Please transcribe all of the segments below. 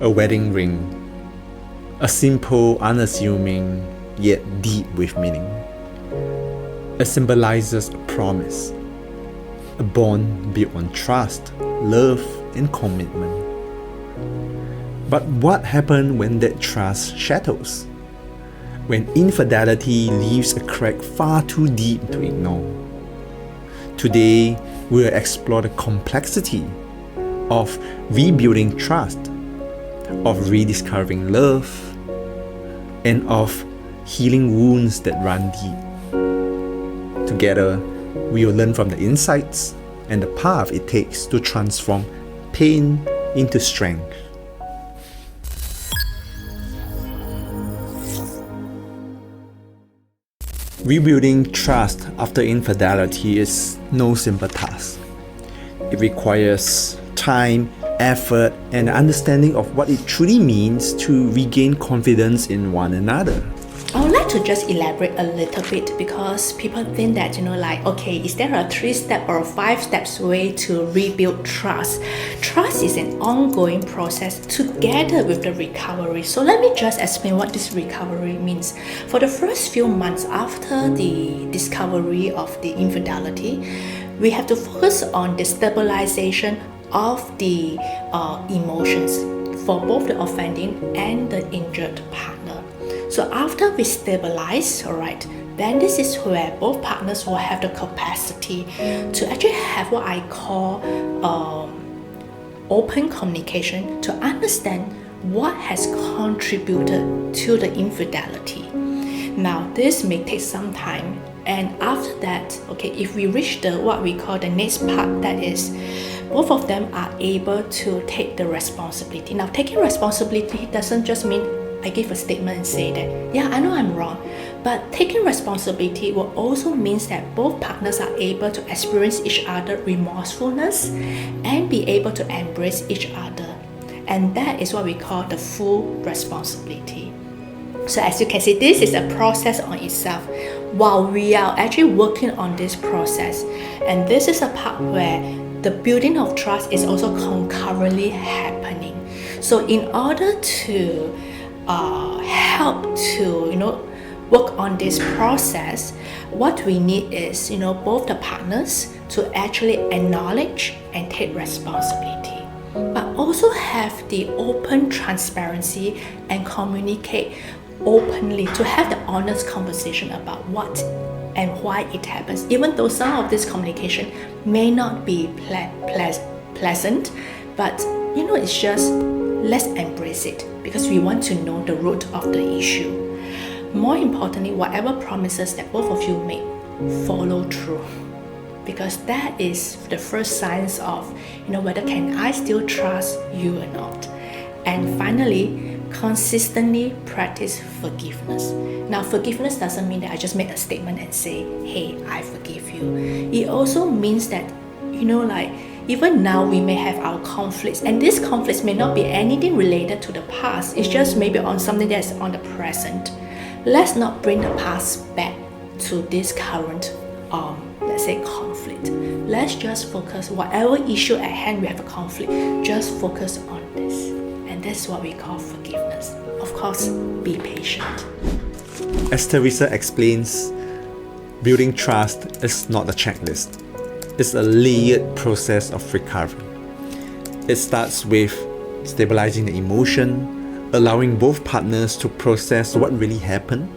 a wedding ring, a simple, unassuming, yet deep with meaning. It symbolizes a promise, a bond built on trust, love, and commitment. But what happens when that trust shatters? When infidelity leaves a crack far too deep to ignore? Today, we'll explore the complexity of rebuilding trust, of rediscovering love, and of healing wounds that run deep. Together, we will learn from the insights and the path it takes to transform pain into strength. Rebuilding trust after infidelity is no simple task. It requires time, effort, and understanding of what it truly means to regain confidence in one another. I would like to just elaborate a little bit because people think that, okay, is there a 3-step or a 5-step way to rebuild trust? Trust is an ongoing process together with the recovery. So let me just explain what this recovery means. For the first few months after the discovery of the infidelity, we have to focus on the stabilization of the emotions for both the offending and the injured partner. So after we stabilize, then this is where both partners will have the capacity to actually have what I call open communication to understand what has contributed to the infidelity. Now, this may take some time, and after that, if we reach what we call the next part, that is, both of them are able to take the responsibility. Now, taking responsibility doesn't just mean I give a statement and say that, yeah, I know I'm wrong. But taking responsibility will also mean that both partners are able to experience each other remorsefulness and be able to embrace each other. And that is what we call the full responsibility. So as you can see, this is a process on itself while we are actually working on this process. And this is a part where the building of trust is also concurrently happening. So in order to help to work on this process, what we need is both the partners to actually acknowledge and take responsibility, but also have the open transparency and communicate openly, to have the honest conversation about what and why it happens, even though some of this communication may not be pleasant, but it's just, let's embrace it because we want to know the root of the issue. More importantly, whatever promises that both of you make, follow through, because that is the first signs of whether can I still trust you or not. And finally, consistently practice forgiveness. Now, forgiveness doesn't mean that I just make a statement and say, hey, I forgive you. It also means that even now we may have our conflicts, and these conflicts may not be anything related to the past. It's just maybe on something that's on the present. Let's not bring the past back to this current let's say conflict. Let's just focus, whatever issue at hand we have a conflict, just focus on this. And that's what we call forgiveness. Of course, be patient. As Teresa explains, building trust is not a checklist. It's a layered process of recovery. It starts with stabilizing the emotion, allowing both partners to process what really happened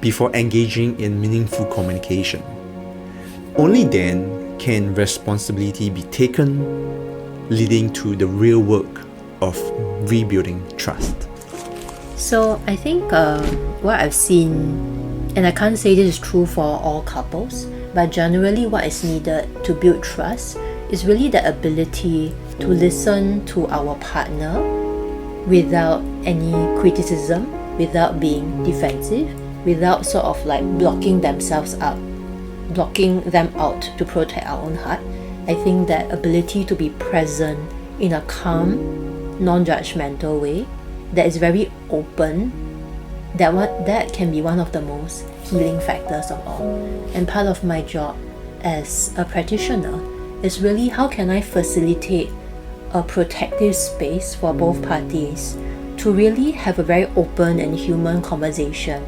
before engaging in meaningful communication. Only then can responsibility be taken, leading to the real work of rebuilding trust. So I think what I've seen, and I can't say this is true for all couples, but generally what is needed to build trust is really the ability to listen to our partner without any criticism, without being defensive, without sort of like blocking them out to protect our own heart. I think that ability to be present in a calm, non-judgmental way that is very open, that can be one of the most healing factors of all. And part of my job as a practitioner is really how can I facilitate a protective space for both parties to really have a very open and human conversation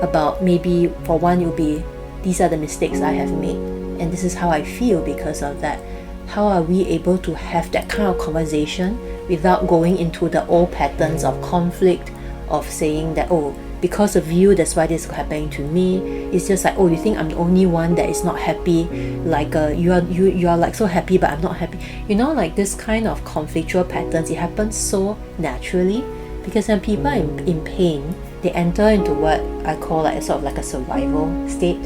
about, maybe for one it will be, these are the mistakes I have made and this is how I feel because of that. How are we able to have that kind of conversation without going into the old patterns of conflict, of saying that, oh, because of you, that's why this is happening to me. It's just like, oh, you think I'm the only one that is not happy, like you are like so happy but I'm not happy, like this kind of conflictual patterns. It happens so naturally because when people are in pain, they enter into what I call like a sort of like a survival state,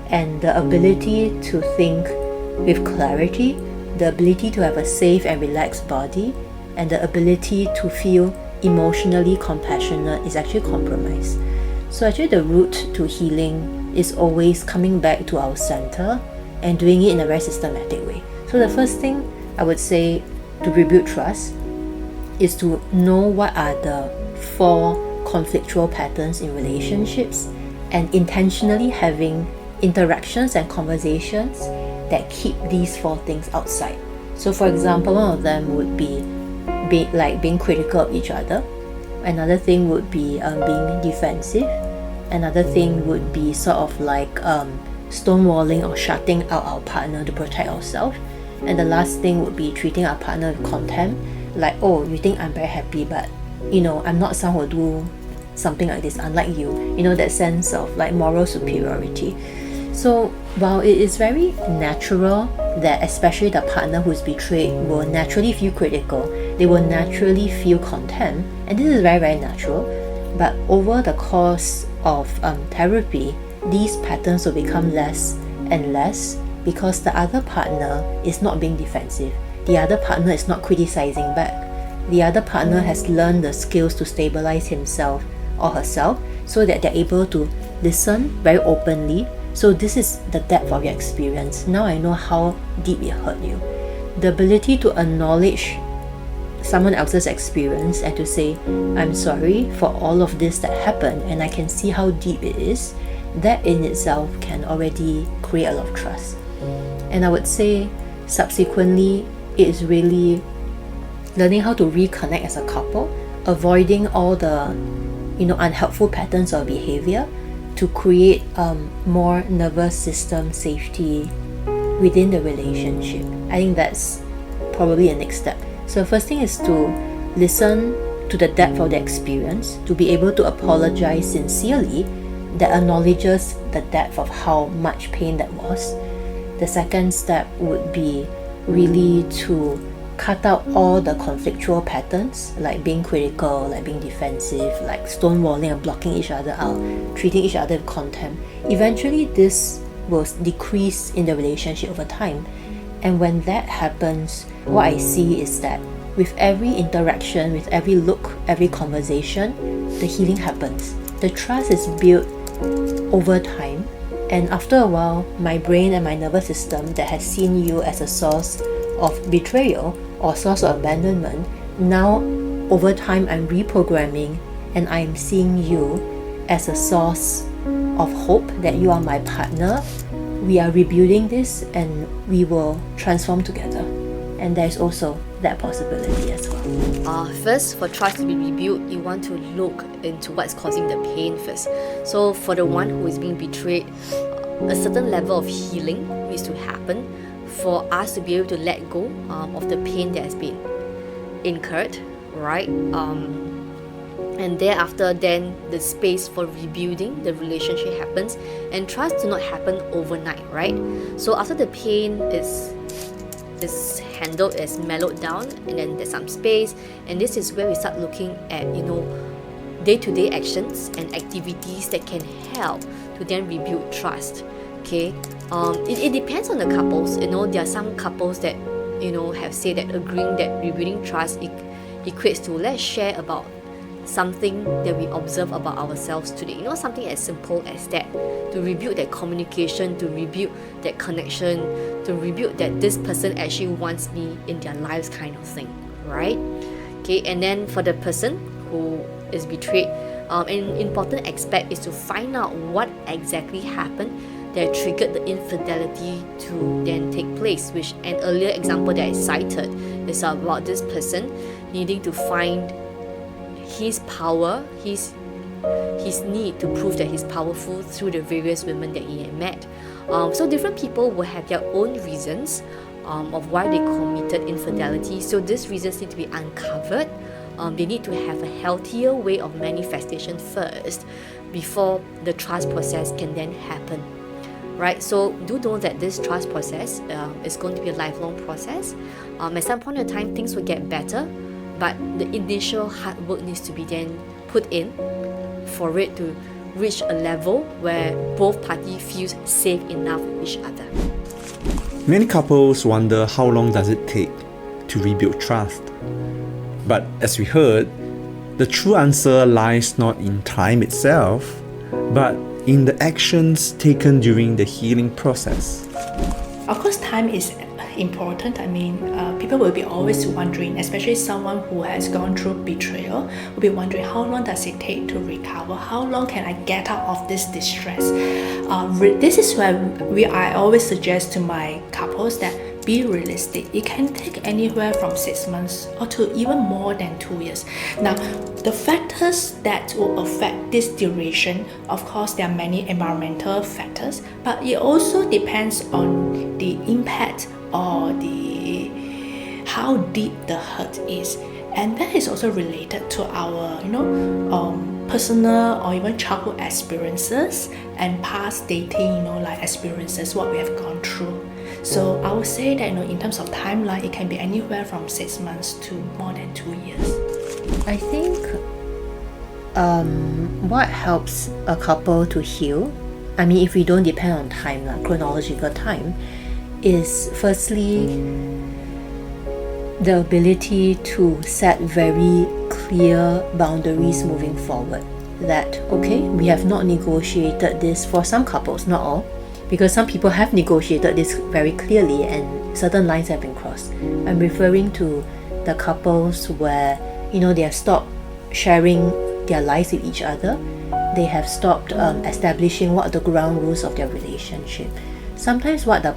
and the ability to think with clarity, the ability to have a safe and relaxed body, and the ability to feel emotionally compassionate is actually compromised. So actually the route to healing is always coming back to our center and doing it in a very systematic way. So the first thing I would say to rebuild trust is to know what are the 4 conflictual patterns in relationships and intentionally having interactions and conversations that keep these 4 things outside. So for example, one of them would be being critical of each other. Another thing would be being defensive. Another thing would be sort of like stonewalling or shutting out our partner to protect ourselves. And the last thing would be treating our partner with contempt, like, oh, you think I'm very happy, but I'm not someone who do something like this, unlike you, that sense of like moral superiority. So while it is very natural that especially the partner who's betrayed will naturally feel critical, they will naturally feel contempt, and this is very, very natural, but over the course of therapy, these patterns will become less and less because the other partner is not being defensive, the other partner is not criticizing back, the other partner has learned the skills to stabilize himself or herself so that they're able to listen very openly. So this is the depth of your experience. Now I know how deep it hurt you. The ability to acknowledge someone else's experience and to say, I'm sorry for all of this that happened and I can see how deep it is, that in itself can already create a lot of trust. And I would say subsequently, it is really learning how to reconnect as a couple, avoiding all the unhelpful patterns of behavior to create more nervous system safety within the relationship. I think that's probably a next step. So first thing is to listen to the depth of the experience, to be able to apologize sincerely that acknowledges the depth of how much pain that was. The second step would be really to cut out all the conflictual patterns, like being critical, like being defensive, like stonewalling and blocking each other out, treating each other with contempt. Eventually this will decrease in the relationship over time. And when that happens, what I see is that with every interaction, with every look, every conversation, the healing happens. The trust is built over time, and after a while, my brain and my nervous system that has seen you as a source of betrayal or source of abandonment, now over time I'm reprogramming and I'm seeing you as a source of hope, that you are my partner. We are rebuilding this and we will transform together. And there's also that possibility as well. First, for trust to be rebuilt, you want to look into what's causing the pain first. So for the one who is being betrayed, a certain level of healing needs to happen for us to be able to let go of the pain that has been incurred, right? And thereafter, then the space for rebuilding the relationship happens, and trust do not happen overnight, right? So after the pain is handled, is mellowed down, and then there's some space, and this is where we start looking at day-to-day actions and activities that can help to then rebuild trust. Okay, it depends on the couples. There are some couples that have said that agreeing that rebuilding trust equates to, let's share about something that we observe about ourselves today. Something as simple as that, to rebuild that communication, to rebuild that connection, to rebuild that this person actually wants me in their lives, kind of thing, right? Okay, and then for the person who is betrayed, an important aspect is to find out what exactly happened that triggered the infidelity to then take place, which an earlier example that I cited is about this person needing to find his power, his need to prove that he's powerful through the various women that he had met. So different people will have their own reasons of why they committed infidelity. So these reasons need to be uncovered. They need to have a healthier way of manifestation first before the trust process can then happen. Right? So do know that this trust process is going to be a lifelong process. At some point in time, things will get better, but the initial hard work needs to be then put in for it to reach a level where both parties feel safe enough with each other. Many couples wonder how long does it take to rebuild trust. But as we heard, the true answer lies not in time itself, but in the actions taken during the healing process. Of course, time is important. I mean, people will be always wondering, especially someone who has gone through betrayal, will be wondering how long does it take to recover? How long can I get out of this distress? This is where I always suggest to my couples that be realistic. It can take anywhere from 6 months or to even more than 2 years. Now, the factors that will affect this duration, of course, there are many environmental factors, but it also depends on the impact or how deep the hurt is, and that is also related to our personal or even childhood experiences and past dating like experiences, what we have gone through. So I would say that in terms of timeline, it can be anywhere from 6 months to more than 2 years. I think what helps a couple to heal, I mean, if we don't depend on time, chronological time, is firstly the ability to set very clear boundaries moving forward. That, okay, we have not negotiated this for some couples, not all, because some people have negotiated this very clearly and certain lines have been crossed. I'm referring to the couples where, they have stopped sharing their lives with each other. They have stopped establishing what are the ground rules of their relationship. Sometimes what the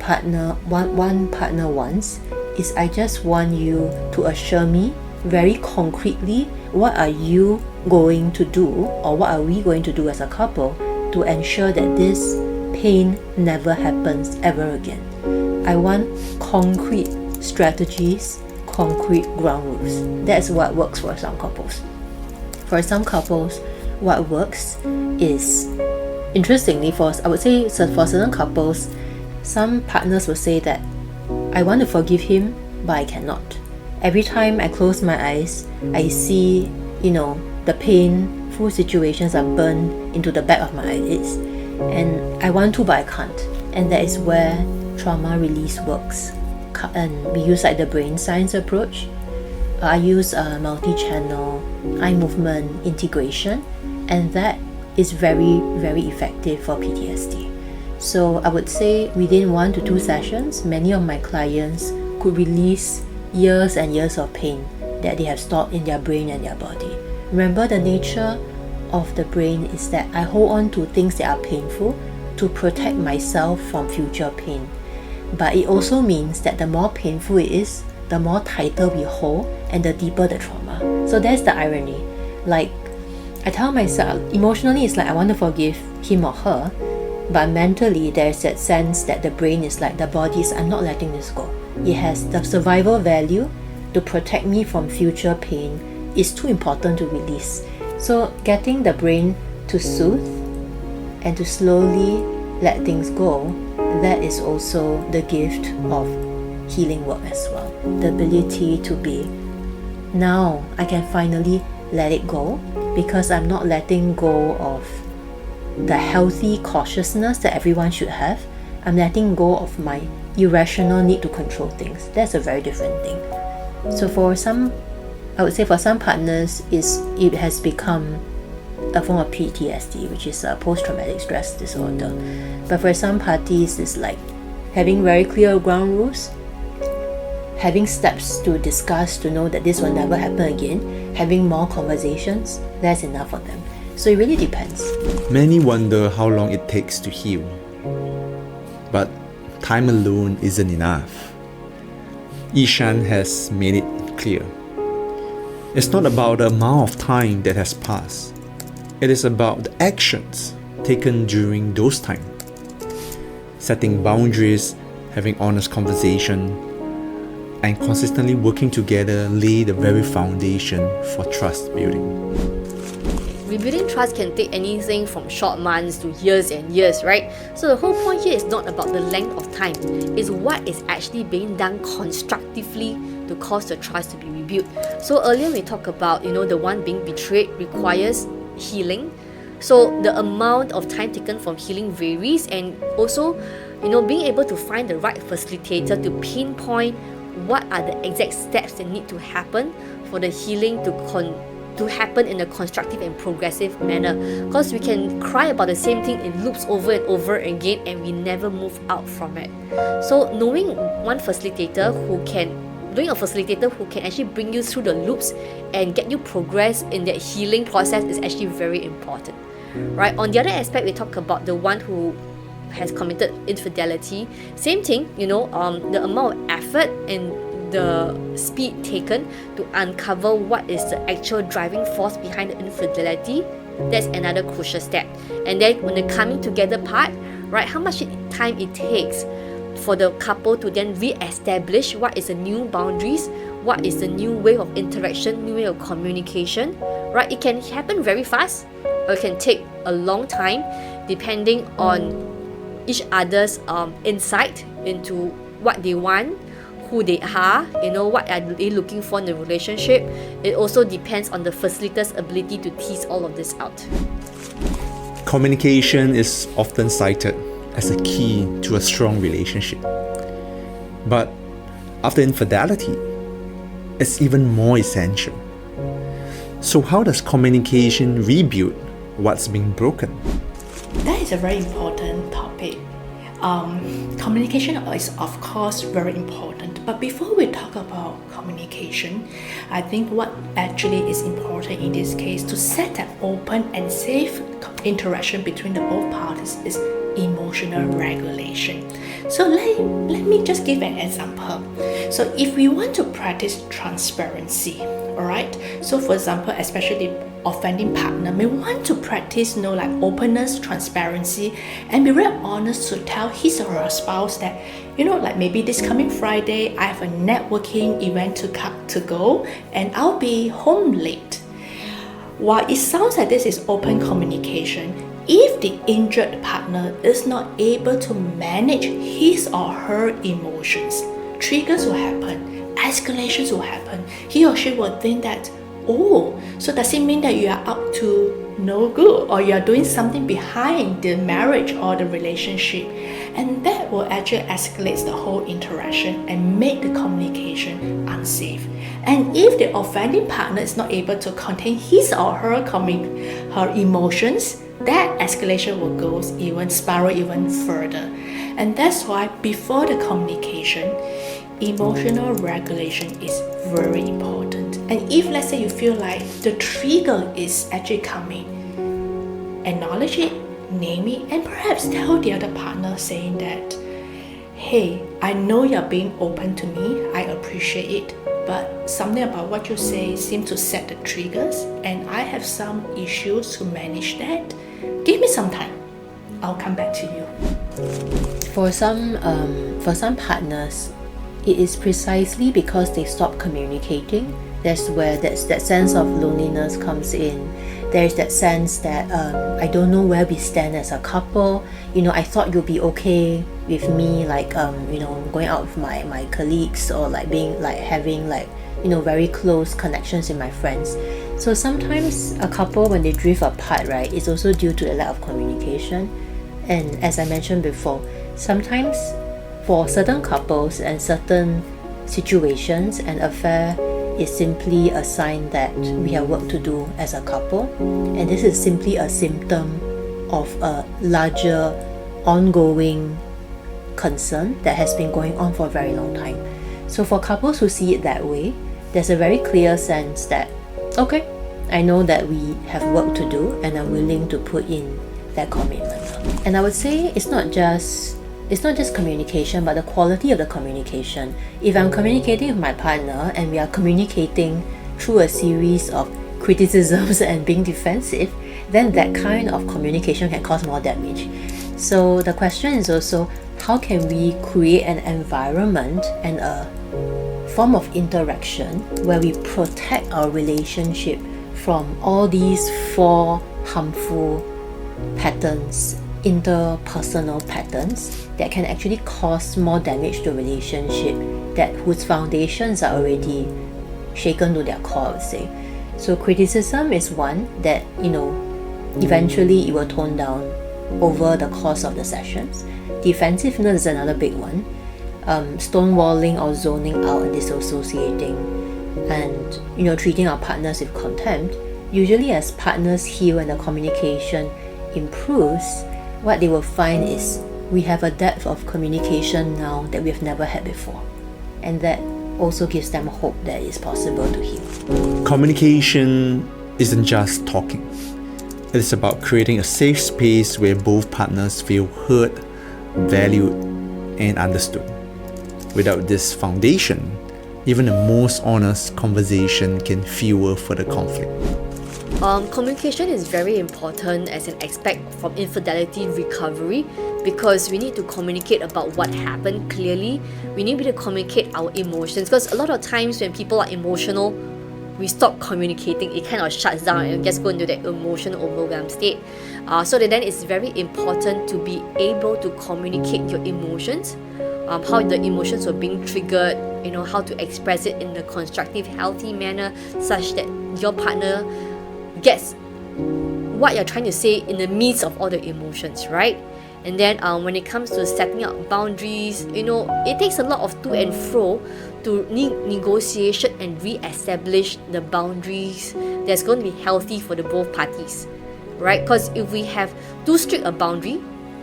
one partner wants is, I just want you to assure me very concretely what are you going to do, or what are we going to do as a couple to ensure that this pain never happens ever again. I want concrete strategies, concrete ground rules. That's what works for some couples. For some couples, what works is, interestingly, I would say for certain couples, some partners will say that I want to forgive him, but I cannot. Every time I close my eyes, I see, the painful situations are burned into the back of my eyelids. And I want to, but I can't. And that is where trauma release works. And we use the brain science approach. I use multi-channel eye movement integration, and that is very, very effective for PTSD. So I would say within 1 to 2 sessions, many of my clients could release years and years of pain that they have stored in their brain and their body. Remember, the nature of the brain is that I hold on to things that are painful to protect myself from future pain. But it also means that the more painful it is, the more tighter we hold and the deeper the trauma. So that's the irony. Like, I tell myself, emotionally it's like I want to forgive him or her, but mentally there's that sense that the brain is like, the body is, I'm not letting this go. It has the survival value to protect me from future pain. Is too important to release. So getting the brain to soothe and to slowly let things go, that is also the gift of healing work as well. The ability to be, now I can finally let it go, because I'm not letting go of the healthy cautiousness that everyone should have. I'm letting go of my irrational need to control things. That's a very different thing. So I would say for some partners, it has become a form of PTSD, which is a post-traumatic stress disorder. But for some parties, it's like having very clear ground rules, having steps to discuss to know that this will never happen again, having more conversations, that's enough for them. So it really depends. Many wonder how long it takes to heal. but time alone isn't enough. Ishan has made it clear. It's not about the amount of time that has passed. It is about the actions taken during those times. Setting boundaries, having honest conversation, and consistently working together lay the very foundation for trust building. Rebuilding trust can take anything from short months to years and years, right? So the whole point here is not about the length of time, it's what is actually being done constructively to cause the trust to be rebuilt. So earlier we talked about, the one being betrayed requires healing. So the amount of time taken from healing varies, and also, being able to find the right facilitator to pinpoint what are the exact steps that need to happen for the healing to happen in a constructive and progressive manner, because we can cry about the same thing in loops over and over again and we never move out from it. So knowing a facilitator who can actually bring you through the loops and get you progress in that healing process is actually very important, right? On the other aspect, we talk about the one who has committed infidelity. Same thing, the amount of effort and the speed taken to uncover what is the actual driving force behind the infidelity, that's another crucial step. And then when the coming together part, right, how much time it takes for the couple to then re-establish what is the new boundaries, what is the new way of interaction, new way of communication, right? It can happen very fast or it can take a long time depending on each other's insight into what they want, who they are, what are they looking for in the relationship. It also depends on the facilitator's ability to tease all of this out. Communication is often cited as a key to a strong relationship. But after infidelity, it's even more essential. So how does communication rebuild what's being broken? That is a very important topic. Communication is of course very important, but before we talk about communication, I think what actually is important in this case to set an open and safe interaction between the both parties is emotional regulation. So let me just give an example. So if we want to practice transparency, alright, so for example, especially the offending partner may want to practice openness, transparency, and be very honest to tell his or her spouse that maybe this coming Friday I have a networking event to go and I'll be home late. While it sounds like this is open communication, if the injured partner is not able to manage his or her emotions, triggers will happen, escalations will happen. He or she will think that, so does it mean that you are up to no good, or you are doing something behind the marriage or the relationship? And that will actually escalate the whole interaction and make the communication unsafe. And if the offending partner is not able to contain his or her emotions, that escalation will go spiral even further. And that's why before the communication, emotional regulation is very important. And if let's say you feel like the trigger is actually coming, acknowledge it, name it, and perhaps tell the other partner saying that, hey, I know you're being open to me, I appreciate it, but something about what you say seems to set the triggers and I have some issues to manage that. Give me some time, I'll come back to you. For some partners, it is precisely because they stop communicating. That's where that sense of loneliness comes in. There's that sense that I don't know where we stand as a couple. I thought you'll be okay with me, going out with my colleagues, or having very close connections with my friends. So sometimes a couple, when they drift apart, right, it's also due to a lack of communication. And as I mentioned before, sometimes for certain couples and certain situations, an affair is simply a sign that we have work to do as a couple, and this is simply a symptom of a larger ongoing concern that has been going on for a very long time. So for couples who see it that way, there's a very clear sense that, okay, I know that we have work to do and I'm willing to put in that commitment. And I would say it's not just it's not just communication, but the quality of the communication. If I'm communicating with my partner and we are communicating through a series of criticisms and being defensive, then that kind of communication can cause more damage. So the question is also, how can we create an environment and a form of interaction where we protect our relationship from all these 4 harmful patterns, interpersonal patterns that can actually cause more damage to relationship whose foundations are already shaken to their core, I would say. So criticism is one that, eventually it will tone down over the course of the sessions. Defensiveness is another big one. Stonewalling or zoning out and disassociating, and treating our partners with contempt. Usually as partners heal and the communication improves, what they will find is we have a depth of communication now that we've never had before, and that also gives them hope that it's possible to heal. Communication isn't just talking. It is about creating a safe space where both partners feel heard, valued, and understood. Without this foundation, even the most honest conversation can fuel further conflict. Communication is very important as an aspect from infidelity recovery, because we need to communicate about what happened clearly. We need to communicate our emotions, because a lot of times when people are emotional, we stop communicating. It kind of shuts down and just go into that emotional overwhelmed state. So then it's very important to be able to communicate your emotions, how the emotions were being triggered, how to express it in a constructive, healthy manner such that your partner gets what you're trying to say in the midst of all the emotions, right? And then when it comes to setting up boundaries, it takes a lot of to and fro to negotiation and re-establish the boundaries that's going to be healthy for the both parties, right? Because if we have too strict a boundary,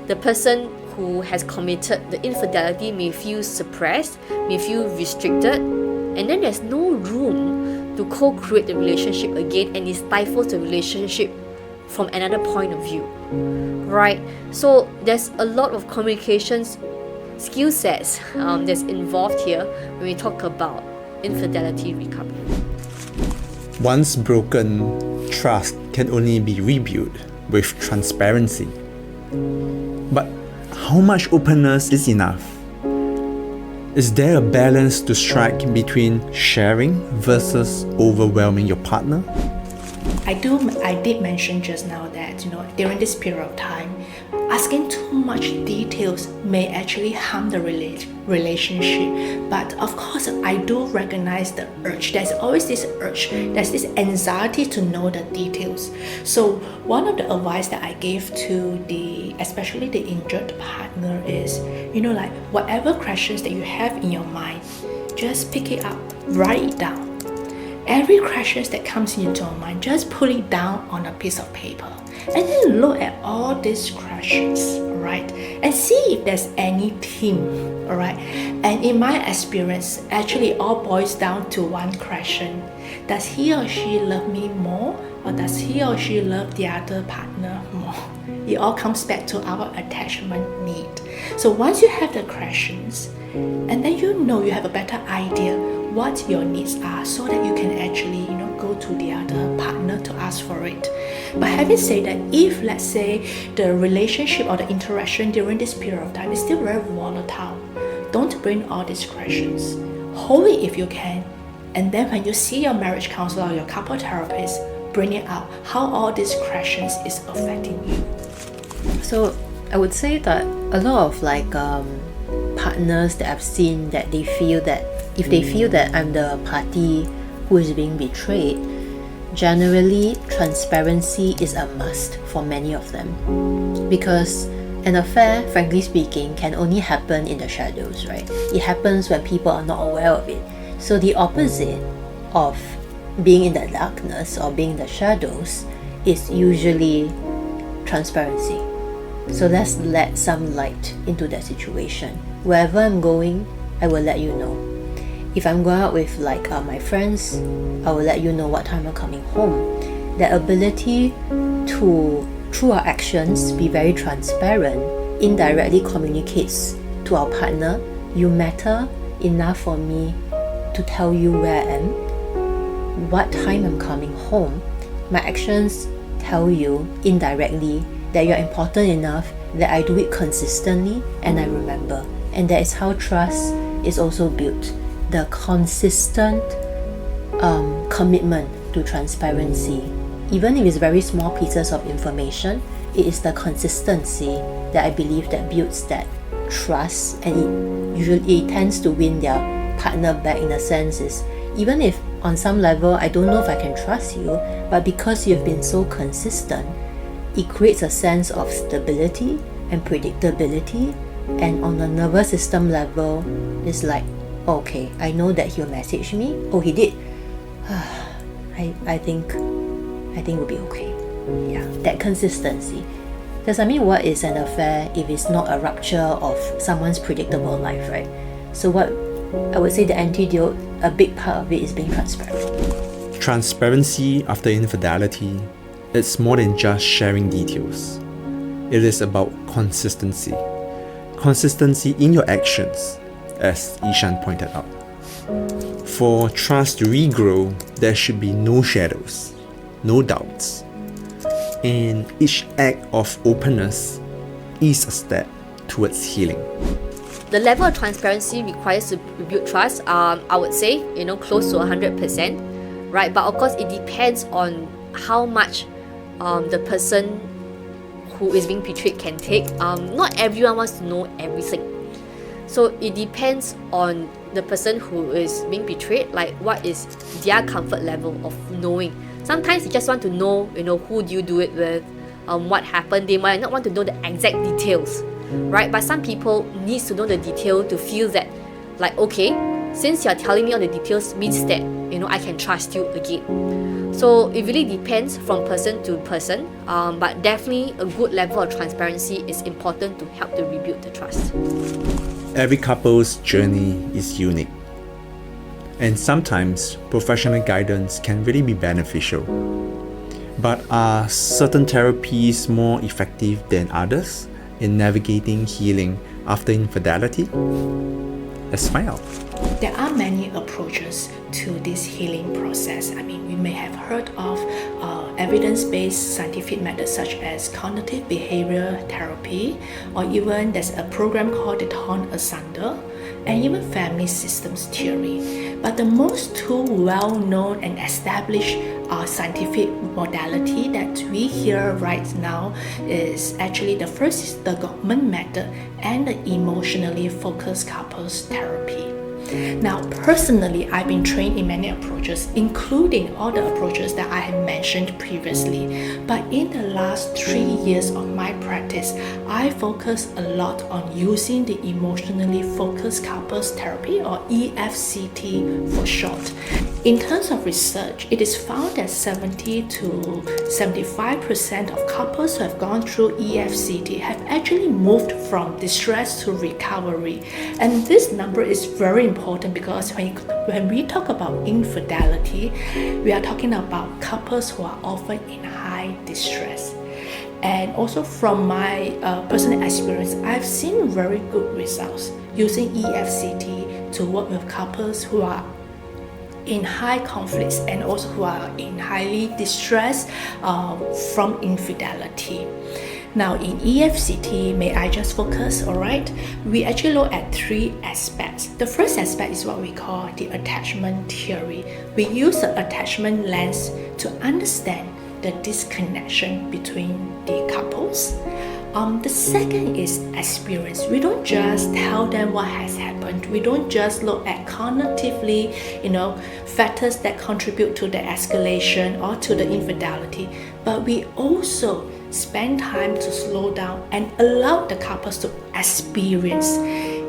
the person who has committed the infidelity may feel suppressed, may feel restricted, and then there's no room to co-create the relationship again, and it stifles the relationship from another point of view, right? So there's a lot of communications skill sets that's involved here when we talk about infidelity recovery. Once broken, trust can only be rebuilt with transparency. But how much openness is enough? Is there a balance to strike between sharing versus overwhelming your partner? I did mention just now that during this period of time, asking too much details may actually harm the relationship. But of course, I do recognize the urge. There's always this urge. There's this anxiety to know the details. So one of the advice that I gave to especially the injured partner is, whatever questions that you have in your mind, just pick it up, write it down. Every question that comes into your mind, just put it down on a piece of paper, and then look at all these questions, right? And see if there's any theme, all right? And in my experience, actually it all boils down to one question. Does he or she love me more, or does he or she love the other partner more? It all comes back to our attachment need. So once you have the questions, and then you have a better idea what your needs are, so that you can actually go to the other partner to ask for it. But having said that, if let's say the relationship or the interaction during this period of time is still very volatile, don't bring all these questions. Hold it if you can, and then when you see your marriage counselor or your couple therapist, bring it out how all these questions is affecting you. So I would say that a lot of partners that I've seen, that they feel that if they feel that I'm the party who is being betrayed, generally transparency is a must for many of them, because an affair, frankly speaking, can only happen in the shadows, right? It happens when people are not aware of it. So the opposite of being in the darkness or being in the shadows is usually transparency. So let's let some light into that situation. Wherever I'm going, I will let you know. If I'm going out with my friends, I will let you know what time I'm coming home. The ability to, through our actions, be very transparent indirectly communicates to our partner, you matter enough for me to tell you where I am, what time I'm coming home. My actions tell you indirectly that you're important enough that I do it consistently and I remember. And that is how trust is also built. The consistent commitment to transparency. Even if it's very small pieces of information, it is the consistency that I believe that builds that trust, and it tends to win their partner back. In a sense, is even if on some level I don't know if I can trust you, but because you've been so consistent, it creates a sense of stability and predictability, and on the nervous system level, it's like, okay, I know that he'll message me. Oh, he did. I think we'll be okay. Yeah, that consistency. Because I mean, what is an affair if it's not a rupture of someone's predictable life, right? So what I would say the antidote, a big part of it is being transparent. Transparency after infidelity, it's more than just sharing details. It is about consistency. Consistency in your actions, as Ishan pointed out. For trust to regrow, there should be no shadows, no doubts. And each act of openness is a step towards healing. The level of transparency requires to build trust, I would say, close to 100%, right? But of course, it depends on how much the person who is being betrayed can take. Not everyone wants to know everything. So it depends on the person who is being betrayed, like what is their comfort level of knowing. Sometimes they just want to know, who do you do it with, what happened. They might not want to know the exact details, right? But some people need to know the detail to feel that, like, okay, since you're telling me all the details, means that, I can trust you again. So it really depends from person to person, but definitely a good level of transparency is important to help to rebuild the trust. Every couple's journey is unique, and sometimes professional guidance can really be beneficial. But are certain therapies more effective than others in navigating healing after infidelity? Let's find out. There are many approaches to this healing process. I mean, we may have heard of evidence-based scientific methods such as cognitive behavior therapy, or even there's a program called the Torn Asunder, and even family systems theory. But the most two well-known and established scientific modality that we hear right now is actually the first is the Gottman method and the emotionally focused couples therapy. Now, personally, I've been trained in many approaches, including all the approaches that I have mentioned previously. But in the last 3 years of my practice, I focus a lot on using the emotionally focused couples therapy, or EFCT for short. In terms of research, it is found that 70 to 75% of couples who have gone through EFCT have actually moved from distress to recovery. And this number is very important because when we talk about infidelity, we are talking about couples who are often in high distress. And also from my personal experience, I've seen very good results using EFCT to work with couples who are in high conflicts and also who are in highly distress from infidelity. Now in EFCT, may I just focus, alright? We actually look at 3 aspects. The first aspect is what we call the attachment theory. We use the attachment lens to understand the disconnection between the couples. The second is experience. We don't just tell them what has happened. We don't just look at cognitively, factors that contribute to the escalation or to the infidelity, but we also spend time to slow down and allow the couples to experience.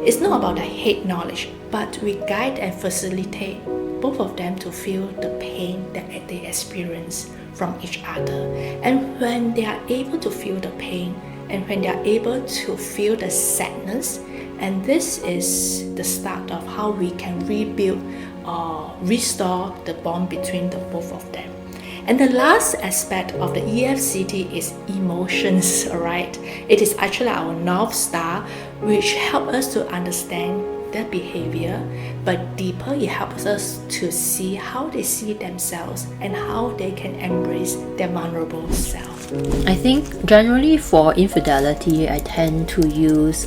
It's not about the head knowledge, but we guide and facilitate both of them to feel the pain that they experience from each other. And when they are able to feel the pain, and when they are able to feel the sadness, and this is the start of how we can rebuild or restore the bond between the both of them. And the last aspect of the EFCT is emotions, alright? It is actually our North Star, which helps us to understand their behavior, but deeper it helps us to see how they see themselves and how they can embrace their vulnerable self. I think generally for infidelity, I tend to use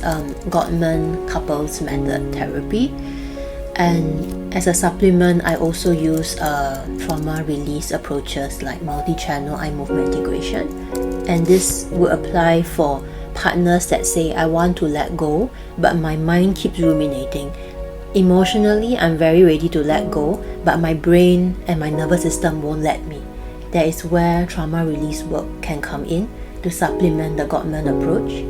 Gottman couples method therapy. And as a supplement, I also use trauma release approaches like multi-channel eye movement integration. And this will apply for partners that say, I want to let go, but my mind keeps ruminating. Emotionally, I'm very ready to let go, but my brain and my nervous system won't let me. That is where trauma release work can come in to supplement the Gottman approach.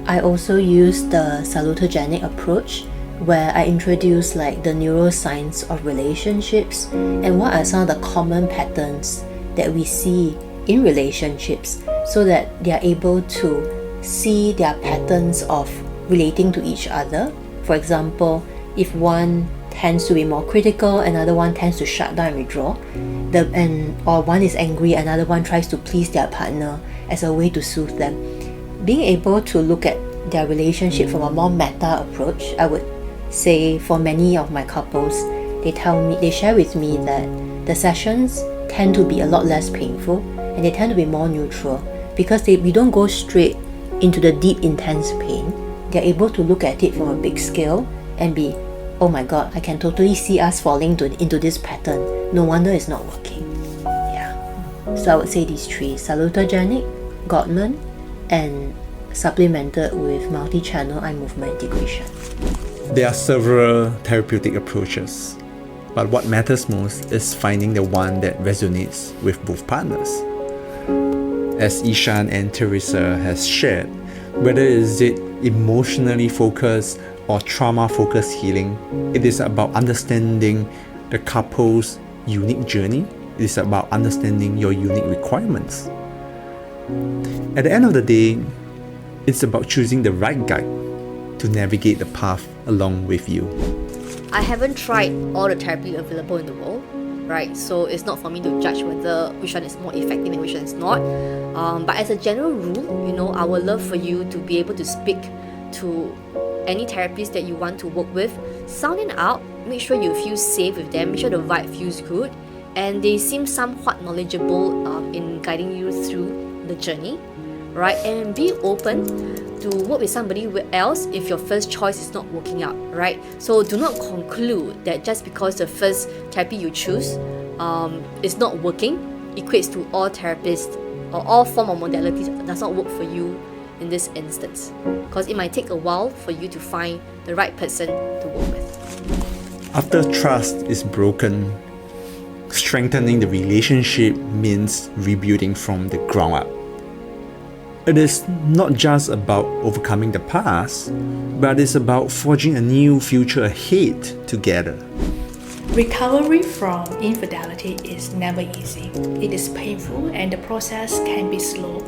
I also use the salutogenic approach, where I introduce like the neuroscience of relationships and what are some of the common patterns that we see in relationships, so that they are able to see their patterns of relating to each other. For example, if one tends to be more critical, another one tends to shut down and withdraw, or one is angry, another one tries to please their partner as a way to soothe them. Being able to look at their relationship from a more meta approach, I would say for many of my couples, they share with me that the sessions tend to be a lot less painful and they tend to be more neutral because we don't go straight into the deep intense pain. They're able to look at it from a big scale and be, oh my god, I can totally see us falling into this pattern. No wonder it's not working. Yeah. So I would say these three: salutogenic, Gottman, and supplemented with multi-channel eye movement integration. There are several therapeutic approaches, but what matters most is finding the one that resonates with both partners. As Ishan and Teresa has shared, whether is it emotionally focused or trauma-focused healing, it is about understanding the couple's unique journey. It is about understanding your unique requirements. At the end of the day, it's about choosing the right guide to navigate the path along with you. I haven't tried all the therapy available in the world, right? So it's not for me to judge whether which one is more effective and which one is not. But as a general rule, I would love for you to be able to speak to any therapist that you want to work with, sound it out, make sure you feel safe with them, make sure the vibe feels good, and they seem somewhat knowledgeable in guiding you through the journey, right? And be open to work with somebody else if your first choice is not working out, right? So do not conclude that just because the first therapy you choose is not working, equates to all therapists or all form of modalities does not work for you in this instance, because it might take a while for you to find the right person to work with. After trust is broken, strengthening the relationship means rebuilding from the ground up. It is not just about overcoming the past, but it's about forging a new future ahead together. Recovery from infidelity is never easy. It is painful and the process can be slow.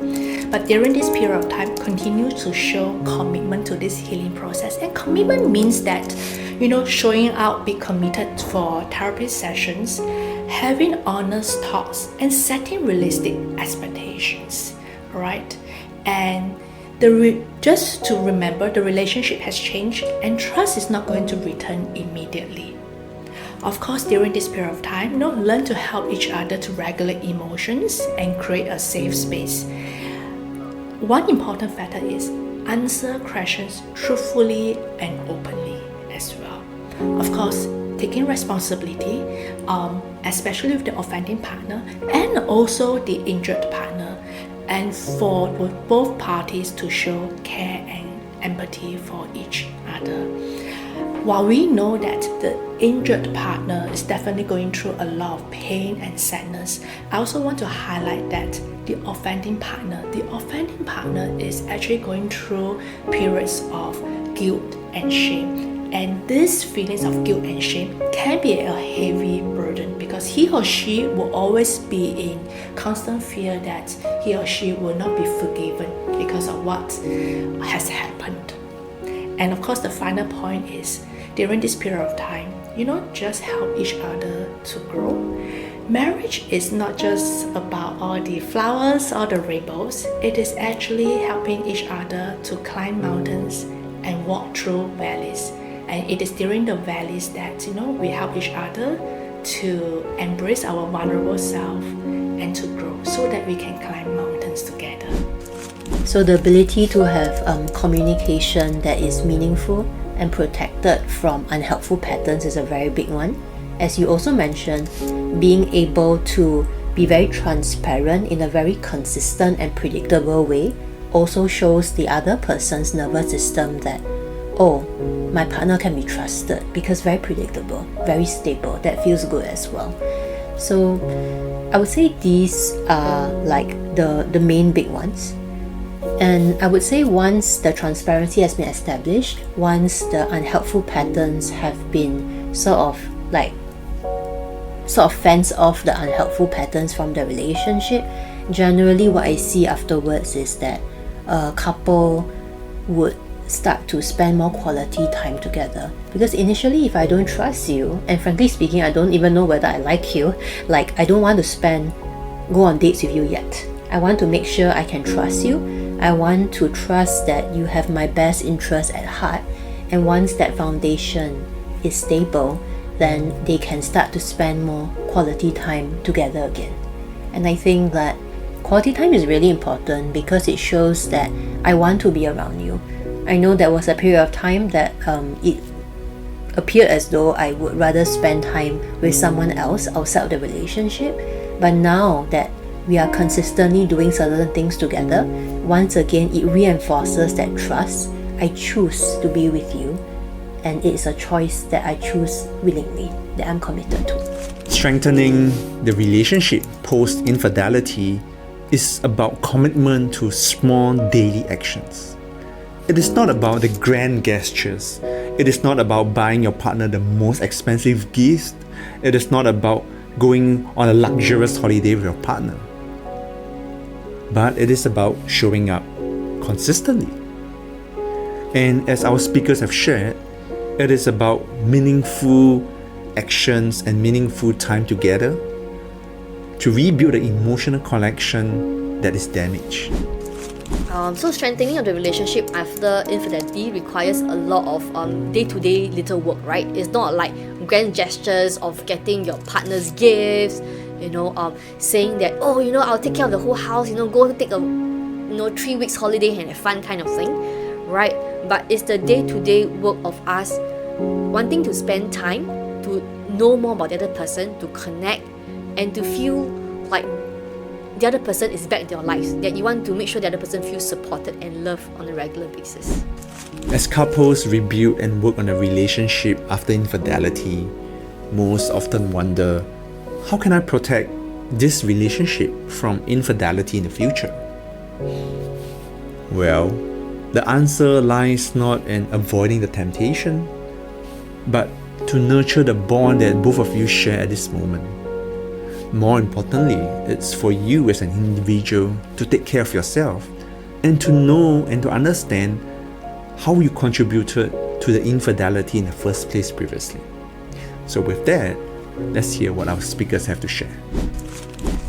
But during this period of time, continue to show commitment to this healing process. And commitment means that, showing out, be committed for therapy sessions, having honest talks, and setting realistic expectations, right? And just to remember, the relationship has changed and trust is not going to return immediately. Of course, during this period of time, learn to help each other to regulate emotions and create a safe space. One important factor is answer questions truthfully and openly as well. Of course, taking responsibility, especially with the offending partner and also the injured partner, and for both parties to show care and empathy for each other. While we know that the injured partner is definitely going through a lot of pain and sadness, I also want to highlight that the offending partner is actually going through periods of guilt and shame. And these feelings of guilt and shame can be a heavy burden because he or she will always be in constant fear that he or she will not be forgiven because of what has happened. And of course, the final point is, during this period of time, just help each other to grow. Marriage is not just about all the flowers or the rainbows. It is actually helping each other to climb mountains and walk through valleys. And it is during the valleys that we help each other to embrace our vulnerable self and to grow so that we can climb mountains together. So the ability to have communication that is meaningful and protected from unhelpful patterns is a very big one. As you also mentioned, being able to be very transparent in a very consistent and predictable way also shows the other person's nervous system that, oh, my partner can be trusted because very predictable, very stable. That feels good as well. So I would say these are like the main big ones. And I would say once the transparency has been established, once the unhelpful patterns have been sort of fence off the unhelpful patterns from the relationship, generally what I see afterwards is that a couple would start to spend more quality time together. Because initially, if I don't trust you, and frankly speaking, I don't even know whether I like you, like I don't want to go on dates with you yet. I want to make sure I can trust you. I want to trust that you have my best interest at heart. And once that foundation is stable, then they can start to spend more quality time together again. And I think that quality time is really important because it shows that I want to be around you. I know there was a period of time that it appeared as though I would rather spend time with someone else outside of the relationship. But now that we are consistently doing certain things together, once again it reinforces that trust. I choose to be with you, and it's a choice that I choose willingly, that I'm committed to. Strengthening the relationship post-infidelity is about commitment to small daily actions. It is not about the grand gestures. It is not about buying your partner the most expensive gift. It is not about going on a luxurious holiday with your partner. But it is about showing up consistently. And as our speakers have shared, it is about meaningful actions and meaningful time together to rebuild the emotional connection that is damaged. So strengthening of the relationship after infidelity requires a lot of day-to-day little work, right? It's not like grand gestures of getting your partner's gifts, saying that, I'll take care of the whole house, go take a 3 weeks holiday and have fun kind of thing, right? But it's the day-to-day work of us wanting to spend time to know more about the other person, to connect, and to feel like the other person is back in your lives, that you want to make sure the other person feels supported and loved on a regular basis. As couples rebuild and work on a relationship after infidelity, most often wonder, how can I protect this relationship from infidelity in the future? Well, the answer lies not in avoiding the temptation, but to nurture the bond that both of you share at this moment. More importantly, it's for you as an individual to take care of yourself and to know and to understand how you contributed to the infidelity in the first place previously. So with that, let's hear what our speakers have to share.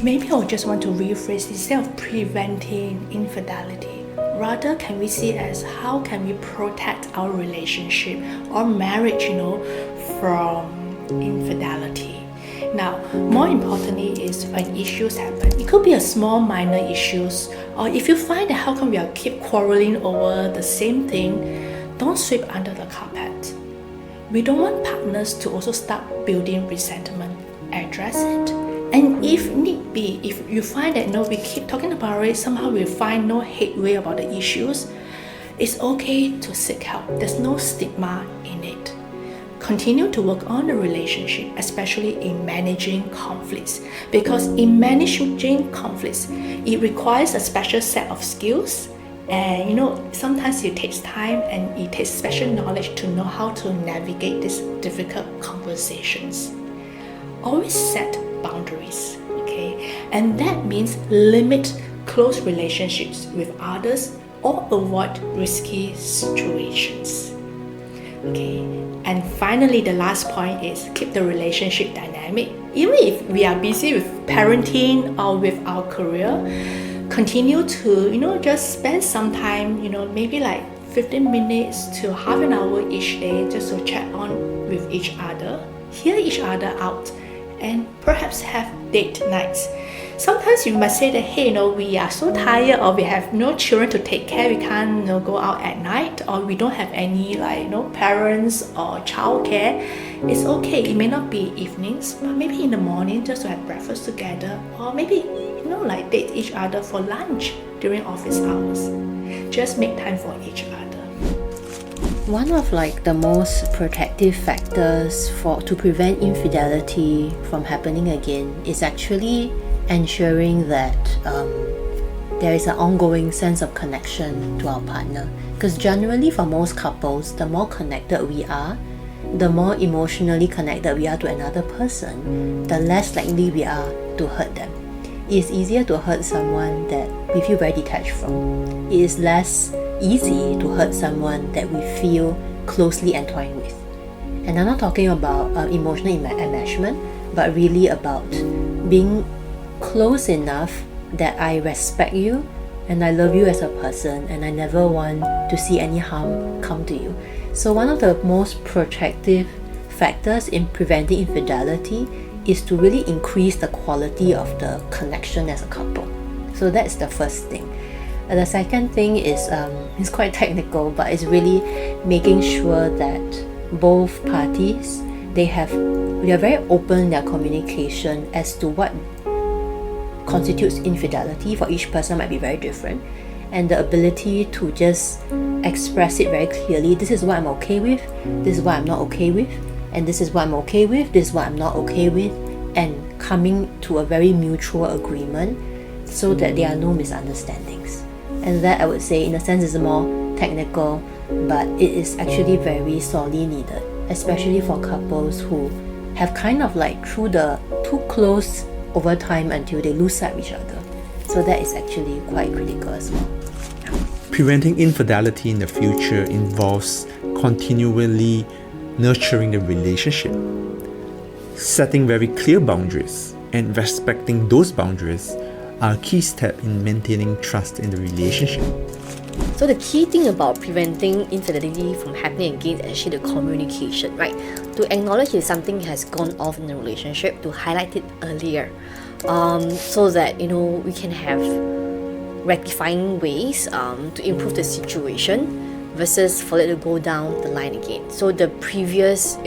Maybe I just want to rephrase instead of preventing infidelity. Rather, can we see as how can we protect our relationship or marriage, from infidelity? Now, more importantly is when issues happen. It could be a small minor issues, or if you find that how come we are keep quarreling over the same thing, don't sweep under the carpet. We don't want partners to also start building resentment. Address it. And if need be, if you find that we keep talking about it, somehow we find no headway about the issues, it's okay to seek help. There's no stigma in it. Continue to work on the relationship, especially in managing conflicts. Because in managing conflicts, it requires a special set of skills. And sometimes it takes time and it takes special knowledge to know how to navigate these difficult conversations. Always set boundaries, okay? And that means limit close relationships with others or avoid risky situations. Okay, and finally, the last point is keep the relationship dynamic. even if we are busy with parenting or with our career, continue to, just spend some time, maybe like 15 minutes to half an hour each day just to chat on with each other, hear each other out, and perhaps have date nights. Sometimes you might say that, hey, we are so tired, or we have no children to take care, we can't go out at night, or we don't have any parents or childcare. It's okay, it may not be evenings, but maybe in the morning just to have breakfast together, or maybe date each other for lunch during office hours. Just make time for each other. One of the most protective factors to prevent infidelity from happening again is actually ensuring that there is an ongoing sense of connection to our partner. Because generally for most couples, the more connected we are, the more emotionally connected we are to another person, the less likely we are to hurt them. It is easier to hurt someone that we feel very detached from. It is less easy to hurt someone that we feel closely entwined with. And I'm not talking about emotional enmeshment, but really about being close enough that I respect you and I love you as a person, and I never want to see any harm come to you. So one of the most protective factors in preventing infidelity is to really increase the quality of the connection as a couple. So that's the first thing. The second thing is it's quite technical, but it's really making sure that both parties they are very open in their communication as to what constitutes infidelity. For each person might be very different, and the ability to just express it very clearly. This is what I'm okay with, this is what I'm not okay with, and this is what I'm okay with, this is what I'm not okay with, and coming to a very mutual agreement so that there are no misunderstandings. And that, I would say, in a sense, is more technical, but it is actually very sorely needed, especially for couples who have kind of through the too close over time until they lose sight of each other. So that is actually quite critical as well. Preventing infidelity in the future involves continually nurturing the relationship, setting very clear boundaries, and respecting those boundaries are a key step in maintaining trust in the relationship. So the key thing about preventing infidelity from happening again is actually the communication, right? To acknowledge if something has gone off in the relationship, to highlight it earlier, so that we can have rectifying ways to improve the situation versus for it to go down the line again. So the previous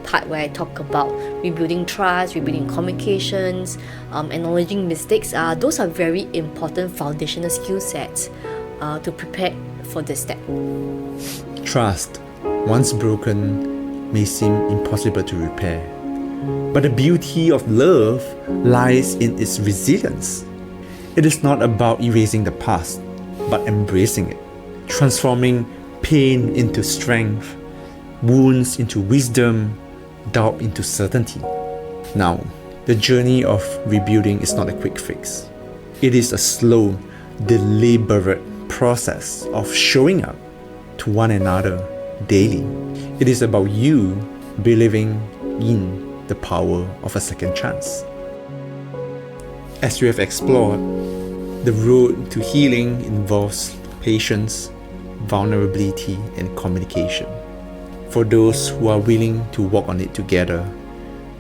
part where I talk about rebuilding trust, rebuilding communications, acknowledging mistakes, those are very important foundational skill sets to prepare for this step. Trust, once broken, may seem impossible to repair. But the beauty of love lies in its resilience. It is not about erasing the past, but embracing it, transforming pain into strength, wounds into wisdom, doubt into certainty. Now, the journey of rebuilding is not a quick fix. It is a slow, deliberate process of showing up to one another daily. It is about you believing in the power of a second chance. As we have explored, the road to healing involves patience, vulnerability, and communication. For those who are willing to walk on it together,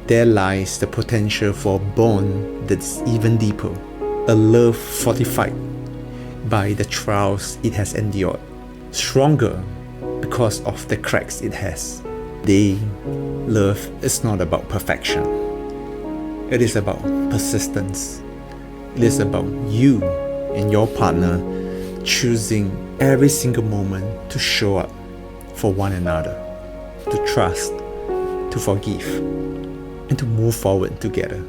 there lies the potential for a bond that's even deeper, a love fortified by the trials it has endured, stronger because of the cracks it has. Love is not about perfection. It is about persistence. It is about you and your partner choosing every single moment to show up for one another, to trust, to forgive, and to move forward together.